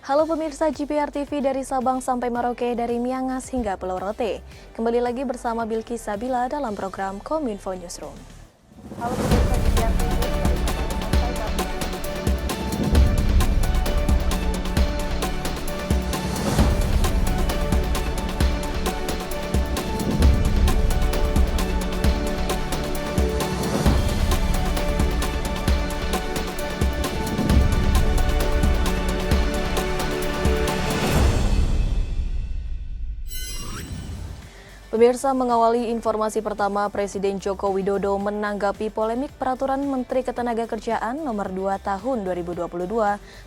Halo pemirsa GPR TV dari Sabang sampai Merauke, dari Miangas hingga Pulau Rote. Kembali lagi bersama Bilqis Sabila dalam program Kominfo Newsroom. Halo pemirsa GPR TV dari Sabang sampai Pemirsa, mengawali informasi pertama, Presiden Joko Widodo menanggapi polemik Peraturan Menteri Ketenagakerjaan Nomor 2 Tahun 2022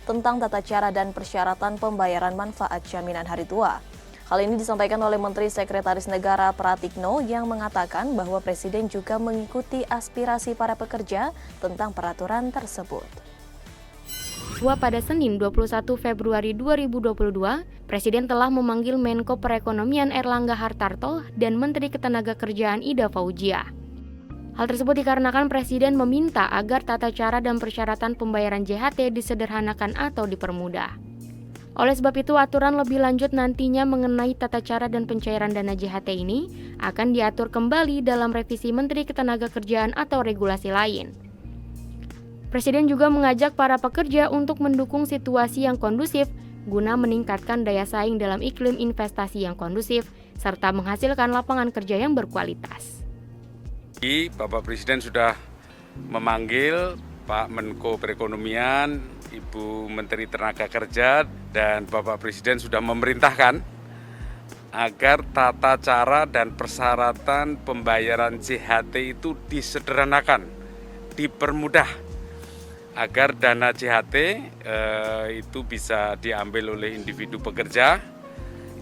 tentang tata cara dan persyaratan pembayaran manfaat jaminan hari tua. Hal ini disampaikan oleh Menteri Sekretaris Negara Pratikno yang mengatakan bahwa Presiden juga mengikuti aspirasi para pekerja tentang peraturan tersebut. Pada Senin 21 Februari 2022, Presiden telah memanggil Menko Perekonomian Erlangga Hartarto dan Menteri Ketenagakerjaan Ida Fauzia. Hal tersebut dikarenakan Presiden meminta agar tata cara dan persyaratan pembayaran JHT disederhanakan atau dipermudah. Oleh sebab itu, aturan lebih lanjut nantinya mengenai tata cara dan pencairan dana JHT ini akan diatur kembali dalam revisi Menteri Ketenagakerjaan atau regulasi lain. Presiden juga mengajak para pekerja untuk mendukung situasi yang kondusif guna meningkatkan daya saing dalam iklim investasi yang kondusif serta menghasilkan lapangan kerja yang berkualitas. Bapak Presiden sudah memanggil Pak Menko Perekonomian, Ibu Menteri Tenaga Kerja, dan Bapak Presiden sudah memerintahkan agar tata cara dan persyaratan pembayaran JHT itu disederhanakan, dipermudah, agar dana JHT itu bisa diambil oleh individu pekerja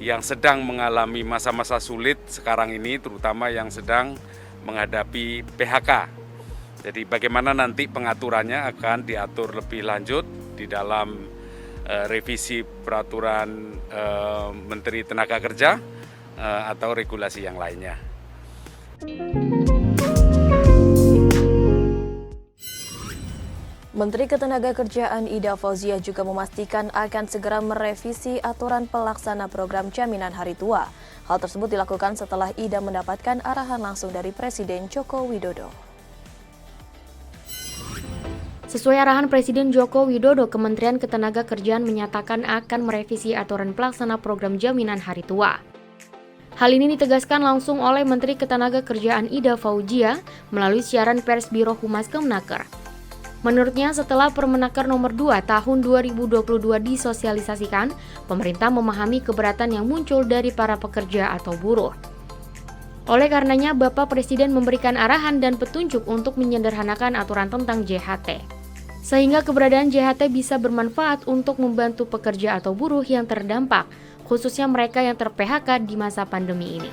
yang sedang mengalami masa-masa sulit sekarang ini, terutama yang sedang menghadapi PHK. Jadi bagaimana nanti pengaturannya akan diatur lebih lanjut di dalam revisi peraturan Menteri Tenaga Kerja atau regulasi yang lainnya. Menteri Ketenagakerjaan Ida Fauzia juga memastikan akan segera merevisi aturan pelaksana program jaminan hari tua. Hal tersebut dilakukan setelah Ida mendapatkan arahan langsung dari Presiden Joko Widodo. Sesuai arahan Presiden Joko Widodo, Kementerian Ketenagakerjaan menyatakan akan merevisi aturan pelaksana program jaminan hari tua. Hal ini ditegaskan langsung oleh Menteri Ketenagakerjaan Ida Fauzia melalui siaran pers Biro Humas Kemenaker. Menurutnya, setelah Permenaker Nomor 2 Tahun 2022 disosialisasikan, pemerintah memahami keberatan yang muncul dari para pekerja atau buruh. Oleh karenanya, Bapak Presiden memberikan arahan dan petunjuk untuk menyederhanakan aturan tentang JHT, sehingga keberadaan JHT bisa bermanfaat untuk membantu pekerja atau buruh yang terdampak, khususnya mereka yang ter-PHK di masa pandemi ini.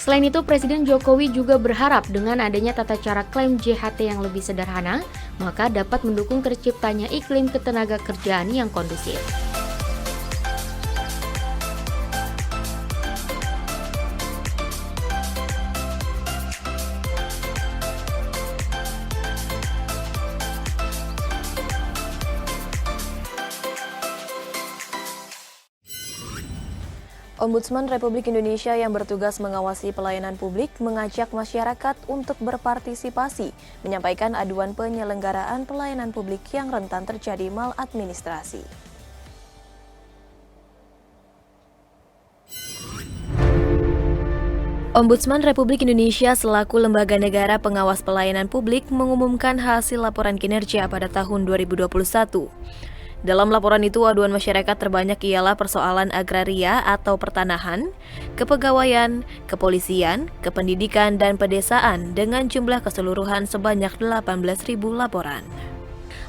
Selain itu, Presiden Jokowi juga berharap dengan adanya tata cara klaim JHT yang lebih sederhana, maka dapat mendukung terciptanya iklim ketenagakerjaan yang kondusif. Ombudsman Republik Indonesia yang bertugas mengawasi pelayanan publik mengajak masyarakat untuk berpartisipasi, menyampaikan aduan penyelenggaraan pelayanan publik yang rentan terjadi maladministrasi. Ombudsman Republik Indonesia selaku lembaga negara pengawas pelayanan publik mengumumkan hasil laporan kinerja pada tahun 2021. Dalam laporan itu, aduan masyarakat terbanyak ialah persoalan agraria atau pertanahan, kepegawaian, kepolisian, kependidikan, dan pedesaan dengan jumlah keseluruhan sebanyak 18.000 laporan.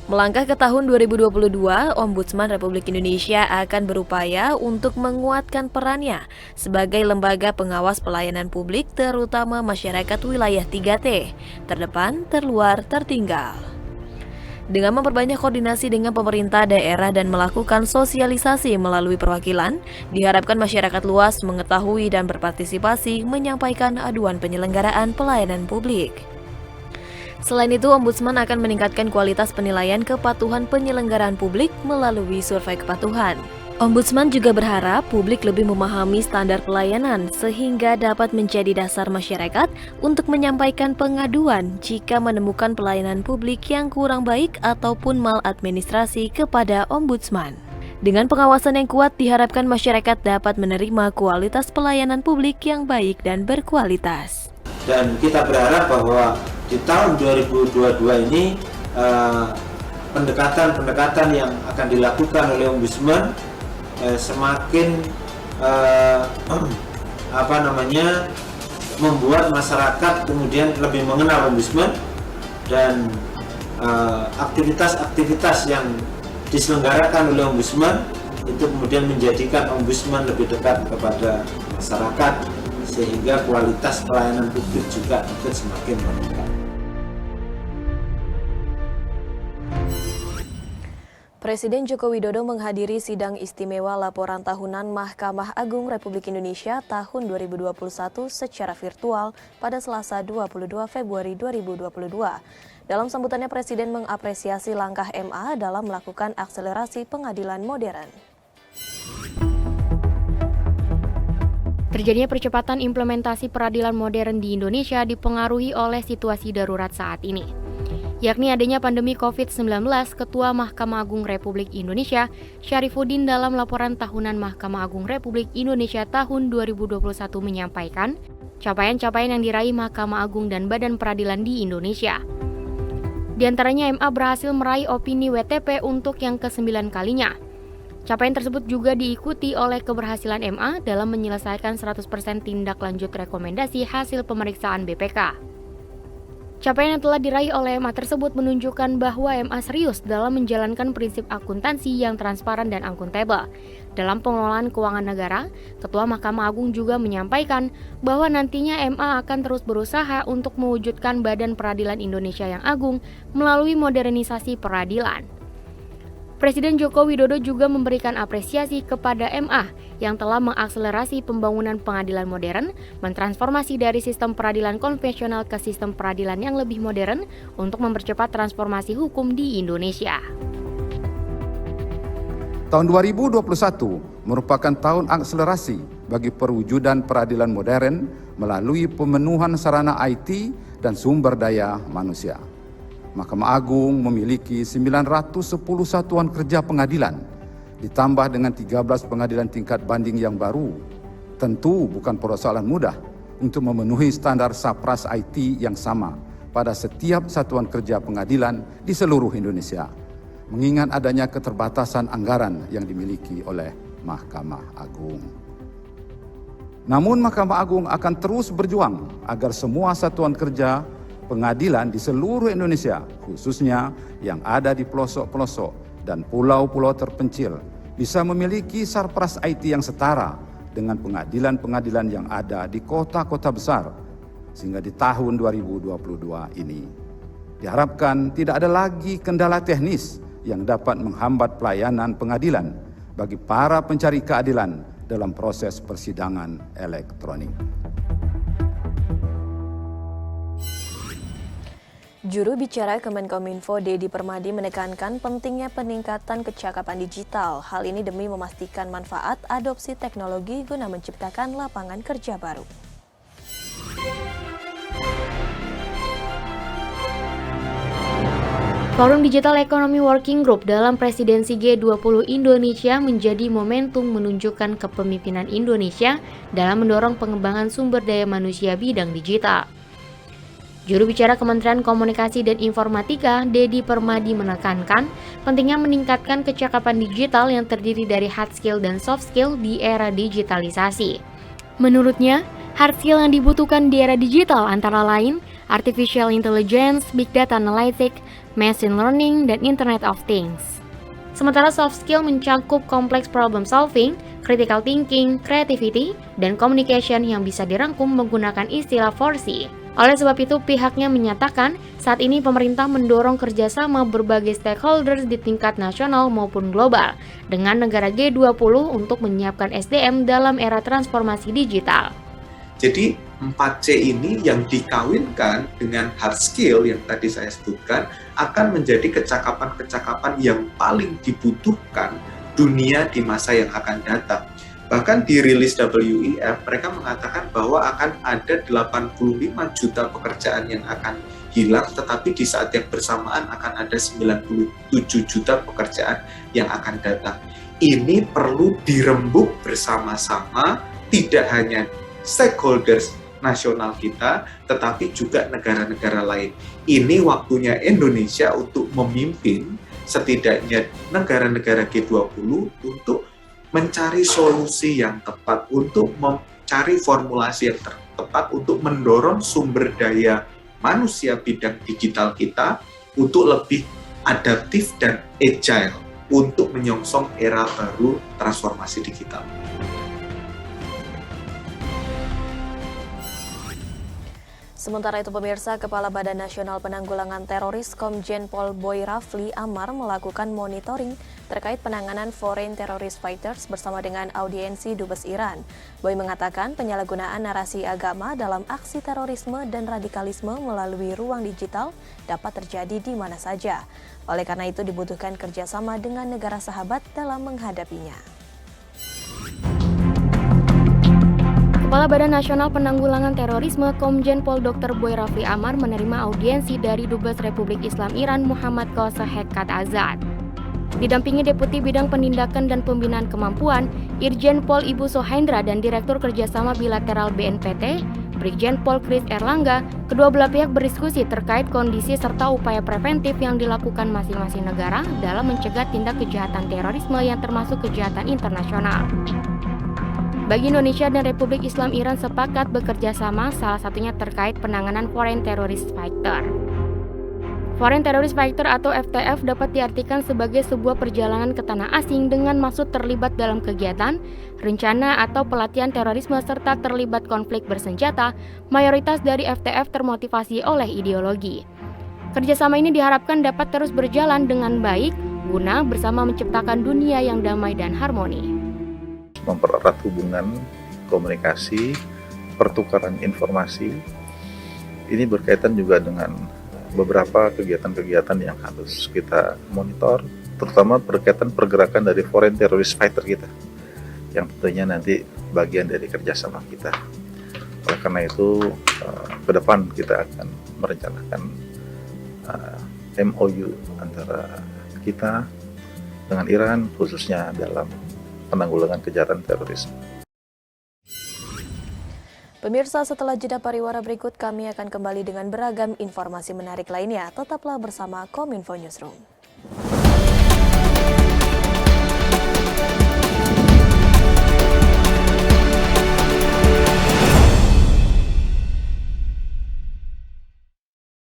Melangkah ke tahun 2022, Ombudsman Republik Indonesia akan berupaya untuk menguatkan perannya sebagai lembaga pengawas pelayanan publik terutama masyarakat wilayah 3T, terdepan, terluar, tertinggal. Dengan memperbanyak koordinasi dengan pemerintah daerah dan melakukan sosialisasi melalui perwakilan, diharapkan masyarakat luas mengetahui dan berpartisipasi menyampaikan aduan penyelenggaraan pelayanan publik. Selain itu, Ombudsman akan meningkatkan kualitas penilaian kepatuhan penyelenggaraan publik melalui survei kepatuhan. Ombudsman juga berharap publik lebih memahami standar pelayanan sehingga dapat menjadi dasar masyarakat untuk menyampaikan pengaduan jika menemukan pelayanan publik yang kurang baik ataupun maladministrasi kepada Ombudsman. Dengan pengawasan yang kuat, diharapkan masyarakat dapat menerima kualitas pelayanan publik yang baik dan berkualitas. Dan kita berharap bahwa di tahun 2022 ini pendekatan-pendekatan yang akan dilakukan oleh Ombudsman semakin membuat masyarakat kemudian lebih mengenal Ombudsman, dan aktivitas-aktivitas yang diselenggarakan oleh Ombudsman itu kemudian menjadikan Ombudsman lebih dekat kepada masyarakat, sehingga kualitas pelayanan publik juga ikut semakin meningkat. Presiden Joko Widodo menghadiri sidang istimewa laporan tahunan Mahkamah Agung Republik Indonesia tahun 2021 secara virtual pada Selasa 22 Februari 2022. Dalam sambutannya, Presiden mengapresiasi langkah MA dalam melakukan akselerasi pengadilan modern. Terjadinya percepatan implementasi peradilan modern di Indonesia dipengaruhi oleh situasi darurat saat ini, yakni adanya pandemi COVID-19. Ketua Mahkamah Agung Republik Indonesia, Syarifuddin, dalam laporan tahunan Mahkamah Agung Republik Indonesia tahun 2021 menyampaikan capaian-capaian yang diraih Mahkamah Agung dan Badan Peradilan di Indonesia. Di antaranya, MA berhasil meraih opini WTP untuk yang ke-9 kalinya. Capaian tersebut juga diikuti oleh keberhasilan MA dalam menyelesaikan 100% tindak lanjut rekomendasi hasil pemeriksaan BPK. Capaian yang telah diraih oleh MA tersebut menunjukkan bahwa MA serius dalam menjalankan prinsip akuntansi yang transparan dan akuntabel. Dalam pengelolaan keuangan negara, Ketua Mahkamah Agung juga menyampaikan bahwa nantinya MA akan terus berusaha untuk mewujudkan Badan Peradilan Indonesia yang agung melalui modernisasi peradilan. Presiden Joko Widodo juga memberikan apresiasi kepada MA yang telah mengakselerasi pembangunan pengadilan modern, mentransformasi dari sistem peradilan konvensional ke sistem peradilan yang lebih modern untuk mempercepat transformasi hukum di Indonesia. Tahun 2021 merupakan tahun akselerasi bagi perwujudan peradilan modern melalui pemenuhan sarana IT dan sumber daya manusia. Mahkamah Agung memiliki 910 satuan kerja pengadilan, ditambah dengan 13 pengadilan tingkat banding yang baru. Tentu bukan persoalan mudah untuk memenuhi standar SAPRAS IT yang sama pada setiap satuan kerja pengadilan di seluruh Indonesia, mengingat adanya keterbatasan anggaran yang dimiliki oleh Mahkamah Agung. Namun Mahkamah Agung akan terus berjuang agar semua satuan kerja pengadilan di seluruh Indonesia, khususnya yang ada di pelosok-pelosok dan pulau-pulau terpencil, bisa memiliki SAPRAS IT yang setara dengan pengadilan-pengadilan yang ada di kota-kota besar, sehingga di tahun 2022 ini diharapkan tidak ada lagi kendala teknis yang dapat menghambat pelayanan pengadilan bagi para pencari keadilan dalam proses persidangan elektronik. Juru bicara Kemenkominfo Dedi Permadi menekankan pentingnya peningkatan kecakapan digital. Hal ini demi memastikan manfaat adopsi teknologi guna menciptakan lapangan kerja baru. Forum Digital Economy Working Group dalam presidensi G20 Indonesia menjadi momentum menunjukkan kepemimpinan Indonesia dalam mendorong pengembangan sumber daya manusia bidang digital. Juru bicara Kementerian Komunikasi dan Informatika, Dedi Permadi, menekankan pentingnya meningkatkan kecakapan digital yang terdiri dari hard skill dan soft skill di era digitalisasi. Menurutnya, hard skill yang dibutuhkan di era digital antara lain artificial intelligence, big data analytics, machine learning, dan Internet of Things. Sementara soft skill mencakup complex problem solving, critical thinking, creativity, dan communication yang bisa dirangkum menggunakan istilah 4C. Oleh sebab itu, pihaknya menyatakan saat ini pemerintah mendorong kerjasama berbagai stakeholders di tingkat nasional maupun global dengan negara G20 untuk menyiapkan SDM dalam era transformasi digital. Jadi 4C ini yang dikawinkan dengan hard skill yang tadi saya sebutkan akan menjadi kecakapan-kecakapan yang paling dibutuhkan dunia di masa yang akan datang. Bahkan di rilis WEF, mereka mengatakan bahwa akan ada 85 juta pekerjaan yang akan hilang, tetapi di saat yang bersamaan akan ada 97 juta pekerjaan yang akan datang. Ini perlu dirembuk bersama-sama, tidak hanya stakeholders nasional kita, tetapi juga negara-negara lain. Ini waktunya Indonesia untuk memimpin setidaknya negara-negara G20 untuk mencari solusi yang tepat, untuk mencari formulasi yang tepat, untuk mendorong sumber daya manusia bidang digital kita untuk lebih adaptif dan agile untuk menyongsong era baru transformasi digital. Sementara itu pemirsa, Kepala Badan Nasional Penanggulangan Teroris Komjen Pol Boy Rafli Amar melakukan monitoring terkait penanganan foreign terrorist fighters bersama dengan audiensi Dubes Iran. Boy mengatakan penyalahgunaan narasi agama dalam aksi terorisme dan radikalisme melalui ruang digital dapat terjadi di mana saja. Oleh karena itu dibutuhkan kerjasama dengan negara sahabat dalam menghadapinya. Kepala Badan Nasional Penanggulangan Terorisme Komjen Pol Dr. Boy Rafli Amar menerima audiensi dari Dubes Republik Islam Iran Muhammad Qausar Hekat Azad. Didampingi Deputi Bidang Penindakan dan Pembinaan Kemampuan, Irjen Pol Ibu Sohendra dan Direktur Kerjasama Bilateral BNPT, Brigjen Pol Kris Erlangga, kedua belah pihak berdiskusi terkait kondisi serta upaya preventif yang dilakukan masing-masing negara dalam mencegah tindak kejahatan terorisme yang termasuk kejahatan internasional. Bagi Indonesia dan Republik Islam Iran sepakat bekerja sama, salah satunya terkait penanganan foreign terrorist fighter. Foreign terrorist fighter atau FTF dapat diartikan sebagai sebuah perjalanan ke tanah asing dengan maksud terlibat dalam kegiatan, rencana atau pelatihan terorisme serta terlibat konflik bersenjata. Mayoritas dari FTF termotivasi oleh ideologi. Kerjasama ini diharapkan dapat terus berjalan dengan baik, guna bersama menciptakan dunia yang damai dan harmoni. Mempererat hubungan, komunikasi, pertukaran informasi. Ini berkaitan juga dengan beberapa kegiatan-kegiatan yang harus kita monitor, terutama berkaitan pergerakan dari foreign terrorist fighter kita, yang tentunya nanti bagian dari kerjasama kita. Oleh karena itu, ke depan kita akan merencanakan MOU antara kita dengan Iran, khususnya dalam penanggulangan kejahatan terorisme. Pemirsa, setelah jeda pariwara berikut kami akan kembali dengan beragam informasi menarik lainnya. Tetaplah bersama Kominfo Newsroom.